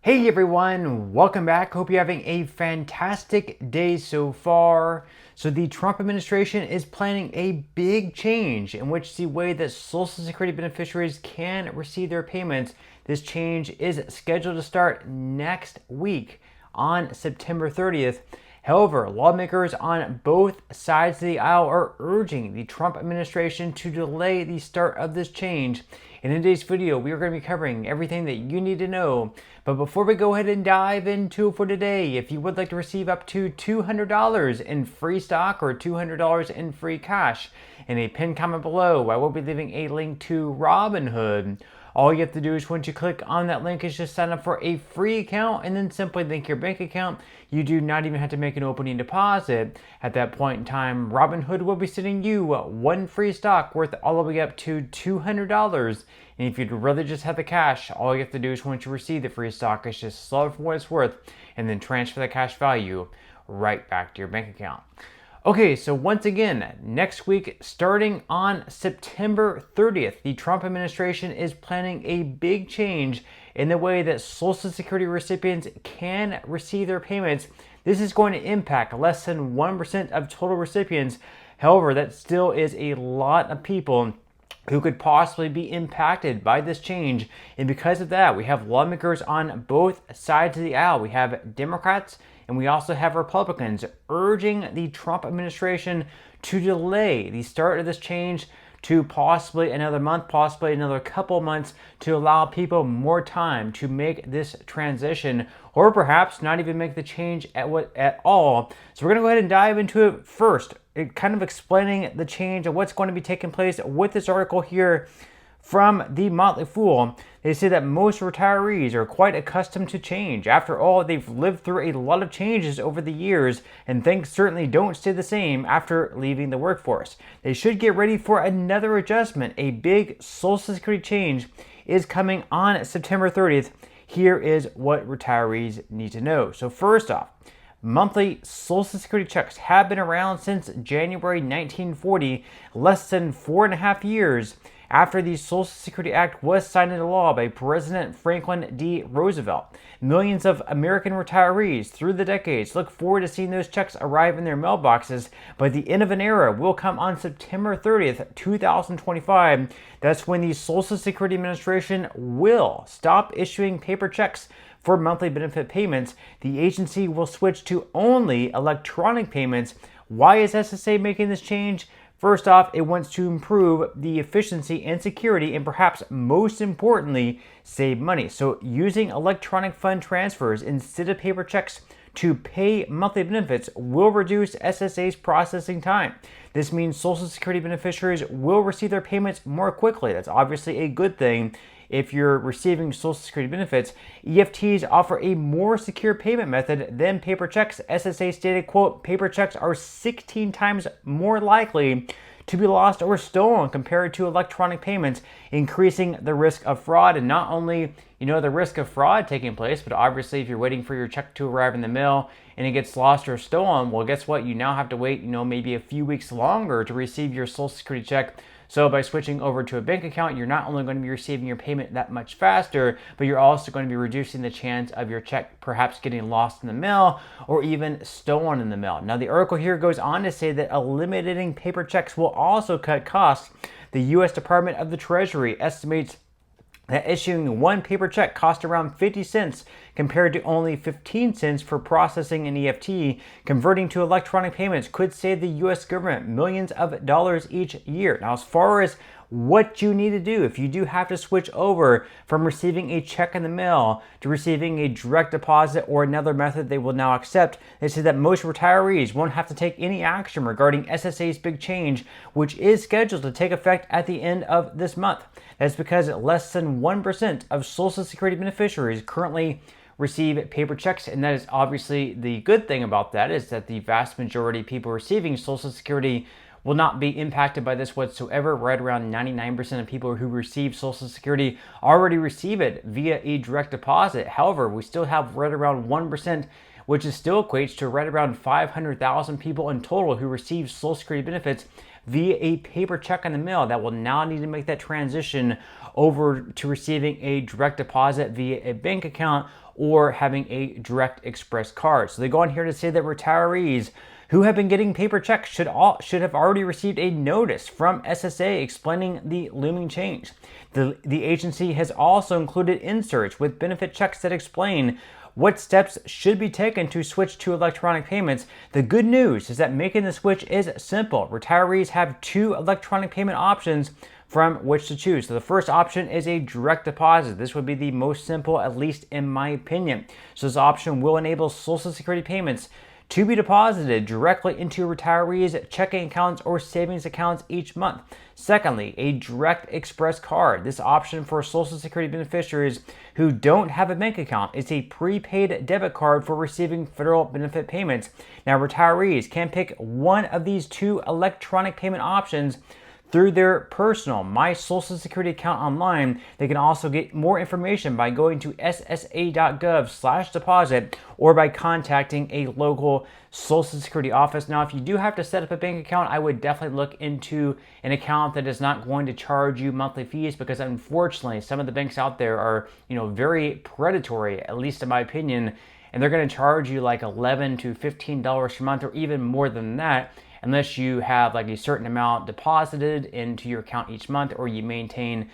Hey everyone, welcome back. Hope you're having a fantastic day so far. So the Trump administration is planning a big change in which the way that Social Security beneficiaries can receive their payments. This change is scheduled to start next week on September 30th. However, lawmakers on both sides of the aisle are urging the Trump administration to delay the start of this change. In today's video, we are going to be covering everything that you need to know. But before we go ahead and dive into it for today, if you would like to receive up to $200 in free stock or $200 in free cash, in a pinned comment below, I will be leaving a link to Robinhood. All you have to do is once you click on that link is just sign up for a free account and then simply link your bank account. You do not even have to make an opening deposit. At that point in time, Robinhood will be sending you one free stock worth all the way up to $200. And if you'd rather just have the cash, all you have to do is once you receive the free stock is just sell it for what it's worth and then transfer the cash value right back to your bank account. Okay, so once again, next week, starting on September 30th, the Trump administration is planning a big change in the way that Social Security recipients can receive their payments. This is going to impact less than 1% of total recipients. However, that still is a lot of people who could possibly be impacted by this change. And because of that, we have lawmakers on both sides of the aisle. We have Democrats and we also have Republicans urging the Trump administration to delay the start of this change to possibly another month, possibly another couple months, to allow people more time to make this transition, or perhaps not even make the change at all. So we're going to go ahead and dive into it first, kind of explaining the change and what's going to be taking place with this article here from the Motley Fool. They say that most retirees are quite accustomed to change. After all, they've lived through a lot of changes over the years, and things certainly don't stay the same after leaving the workforce. They should get ready for another adjustment. A big Social Security change is coming on September 30th. Here is what retirees need to know. So first off, monthly Social Security checks have been around since January 1940, less than 4.5 years after the Social Security Act was signed into law by President Franklin D. Roosevelt. Millions of American retirees through the decades look forward to seeing those checks arrive in their mailboxes, but the end of an era will come on September 30th, 2025. That's when the Social Security Administration will stop issuing paper checks for monthly benefit payments. The agency will switch to only electronic payments. Why is SSA making this change? First off, it wants to improve the efficiency and security, and perhaps most importantly, save money. So using electronic fund transfers instead of paper checks to pay monthly benefits will reduce SSA's processing time. This means Social Security beneficiaries will receive their payments more quickly. That's obviously a good thing. If you're receiving Social Security benefits, EFTs offer a more secure payment method than paper checks. SSA stated, quote, paper checks are 16 times more likely to be lost or stolen compared to electronic payments, increasing the risk of fraud. And not only, the risk of fraud taking place, but obviously if you're waiting for your check to arrive in the mail and it gets lost or stolen, well, guess what? You now have to wait, maybe a few weeks longer to receive your Social Security check. So by switching over to a bank account, you're not only going to be receiving your payment that much faster, but you're also going to be reducing the chance of your check perhaps getting lost in the mail or even stolen in the mail. Now, the article here goes on to say that eliminating paper checks will also cut costs. The U.S. Department of the Treasury estimates that issuing one paper check cost around 50 cents compared to only 15 cents for processing an EFT. Converting to electronic payments could save the U.S. government millions of dollars each year. Now, as far as what you need to do if you do have to switch over from receiving a check in the mail to receiving a direct deposit or another method they will now accept, they say that most retirees won't have to take any action regarding SSA's big change, which is scheduled to take effect at the end of this month. That's because less than 1% of Social Security beneficiaries currently receive paper checks, and that is obviously the good thing about that is that the vast majority of people receiving Social Security will not be impacted by this whatsoever. Right around 99% of people who receive Social Security already receive it via a direct deposit. However, we still have right around 1%, which is still equates to right around 500,000 people in total who receive Social Security benefits via a paper check in the mail that will now need to make that transition over to receiving a direct deposit via a bank account or having a direct express card. So they go on here to say that retirees who have been getting paper checks should have already received a notice from SSA explaining the looming change. The agency has also included inserts with benefit checks that explain what steps should be taken to switch to electronic payments. The good news is that making the switch is simple. Retirees have 2 electronic payment options from which to choose. So the first option is a direct deposit. This would be the most simple, at least in my opinion. So this option will enable Social Security payments to be deposited directly into retirees' checking accounts or savings accounts each month. Secondly, a direct express card. This option for Social Security beneficiaries who don't have a bank account is a prepaid debit card for receiving federal benefit payments. Now, retirees can pick one of these 2 electronic payment options through their personal My Social Security account online. They can also get more information by going to ssa.gov/deposit or by contacting a local Social Security office. Now, if you do have to set up a bank account, I would definitely look into an account that is not going to charge you monthly fees, because unfortunately, some of the banks out there are, very predatory, at least in my opinion, and they're going to charge you like $11 to $15 per month or even more than that, unless you have like a certain amount deposited into your account each month, or you maintain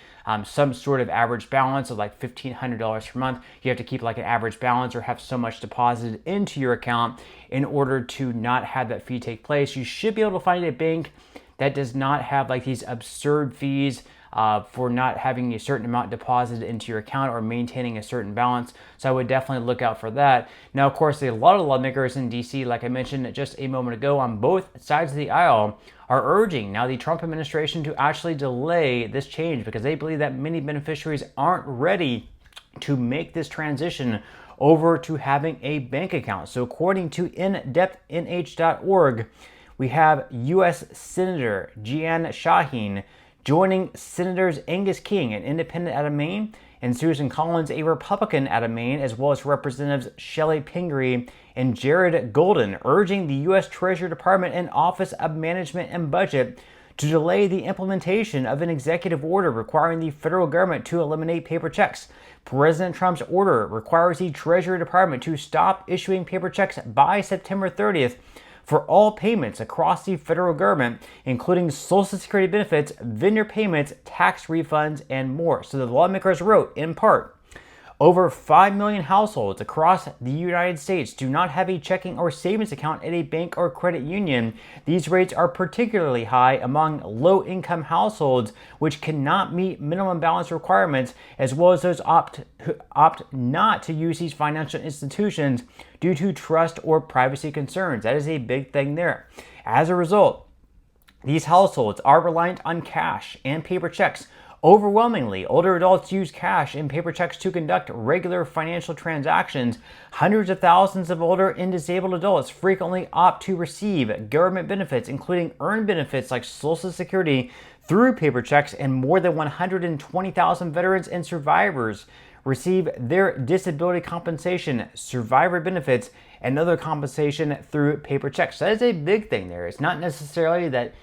some sort of average balance of like $1,500 per month. You have to keep like an average balance or have so much deposited into your account in order to not have that fee take place. You should be able to find a bank that does not have like these absurd fees for not having a certain amount deposited into your account or maintaining a certain balance. So I would definitely look out for that. Now, of course, a lot of lawmakers in DC, like I mentioned just a moment ago, on both sides of the aisle are urging now the Trump administration to actually delay this change, because they believe that many beneficiaries aren't ready to make this transition over to having a bank account. So according to indepthnh.org, we have U.S. Senator Jeanne Shaheen joining Senators Angus King, an independent out of Maine, and Susan Collins, a Republican out of Maine, as well as Representatives Shelley Pingree and Jared Golden, urging the U.S. Treasury Department and Office of Management and Budget to delay the implementation of an executive order requiring the federal government to eliminate paper checks. President Trump's order requires the Treasury Department to stop issuing paper checks by September 30th for all payments across the federal government, including Social Security benefits, vendor payments, tax refunds, and more. So the lawmakers wrote, in part, over 5 million households across the United States do not have a checking or savings account at a bank or credit union. These rates are particularly high among low-income households, which cannot meet minimum balance requirements, as well as those who opt not to use these financial institutions due to trust or privacy concerns. That is a big thing there. As a result, these households are reliant on cash and paper checks. Overwhelmingly, older adults use cash and paper checks to conduct regular financial transactions. Hundreds of thousands of older and disabled adults frequently opt to receive government benefits, including earned benefits like Social Security, through paper checks, and more than 120,000 veterans and survivors receive their disability compensation, survivor benefits, and other compensation through paper checks. That is a big thing there. It's not necessarily that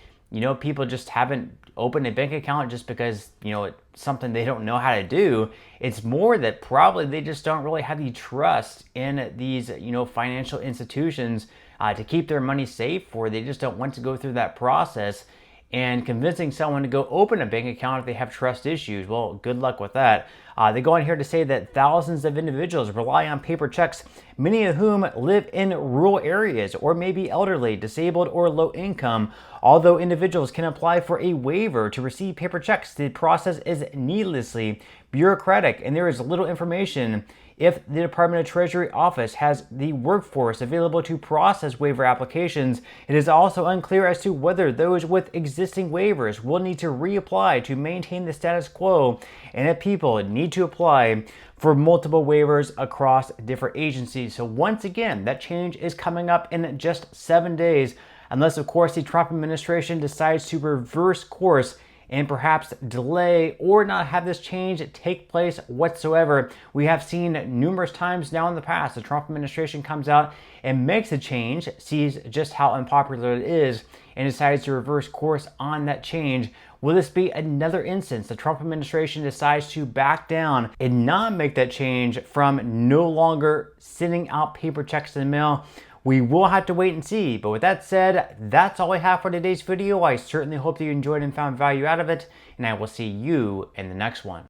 people just haven't opened a bank account just because, it's something they don't know how to do. It's more that probably they just don't really have the trust in these, financial institutions to keep their money safe, or they just don't want to go through that process. And convincing someone to go open a bank account if they have trust issues, well, good luck with that. They go on here to say that thousands of individuals rely on paper checks, many of whom live in rural areas or may be elderly, disabled, or low income. Although individuals can apply for a waiver to receive paper checks, the process is needlessly bureaucratic, and there is little information if the Department of Treasury office has the workforce available to process waiver applications. It is also unclear as to whether those with existing waivers will need to reapply to maintain the status quo, and if people need to apply for multiple waivers across different agencies. So once again, that change is coming up in just 7 days, unless of course the Trump administration decides to reverse course and perhaps delay or not have this change take place whatsoever. We have seen numerous times now in the past the Trump administration comes out and makes a change, sees just how unpopular it is, and decides to reverse course on that change. Will this be another instance the Trump administration decides to back down and not make that change from no longer sending out paper checks in the mail? We will have to wait and see. But with that said, that's all I have for today's video. I certainly hope that you enjoyed and found value out of it, and I will see you in the next one.